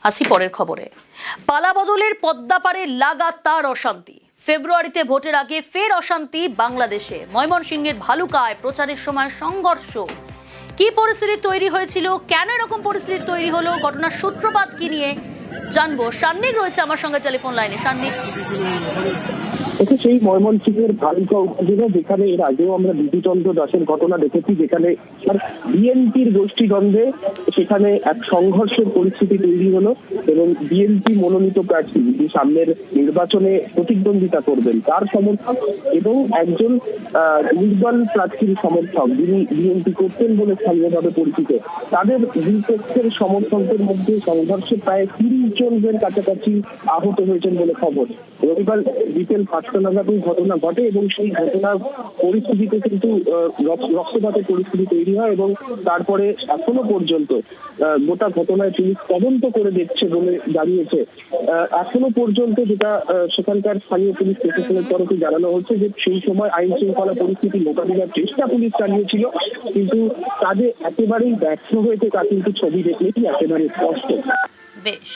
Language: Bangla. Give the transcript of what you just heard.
আসি পরের খবরে। পালাবদলের পদ্মাপাড়ে লাগাতার অশান্তি। ফেব্রুয়ারিতে ভোটের আগে ফের অশান্তি বাংলাদেশে। ময়মনসিংহের ভালুকায় প্রচারের সময় সংঘর্ষ। কি পরিস্থিতি তৈরি হয়েছিল, কেন এরকম পরিস্থিতি তৈরি হলো, ঘটনার সূত্রপাত কি নিয়ে জানবো। সান্নিক রয়েছে আমার সঙ্গে টেলিফোন লাইনে। সান্নিক, সেই ময়মনসিংহের ভালুকা উপজেলা, যেখানে এর আগেও আমরা বিধিচন্দ্র দাসের ঘটনা দেখেছি, যেখানে বিএনপির গোষ্ঠীদ্বন্দ্বে সেখানে এক সংঘর্ষের পরিস্থিতি তৈরি হলো এবং বিএনপি মনোনীত প্রার্থী যিনি সামনের নির্বাচনে প্রতিদ্বন্দ্বিতা করবেন তার সমর্থক এবং একজন নির্দল প্রার্থীর সমর্থক যিনি বিএনপি করতেন বলে স্থানীয়ভাবে পরিচিত, তাদের দুই পক্ষের সমর্থকদের মধ্যে সংঘর্ষে প্রায় 30 জনের কাছাকাছি আহত হয়েছেন বলে খবর। রবিবার বিকেল 5টা নাগাদ ঘটনা ঘটে এবং সেই ঘটনার পরিস্থিতিতে কিন্তু রক্তপাতের পরিস্থিতি তৈরি হয় এবং তারপরে এখনো পর্যন্ত গোটা ঘটনায় পুলিশ তদন্ত করে দেখছে বলে জানিয়েছে। এখনো পর্যন্ত যেটা সেখানকার স্থানীয় পুলিশ প্রশাসনের তরফে জানানো হচ্ছে যে সেই সময় আইন শৃঙ্খলা পরিস্থিতি মোকাবিলার চেষ্টা পুলিশ চালিয়েছিল, কিন্তু কাজে একেবারেই ব্যর্থ হয়েছে তা কিন্তু ছবি দেখলেই একেবারে স্পষ্ট। বেশ।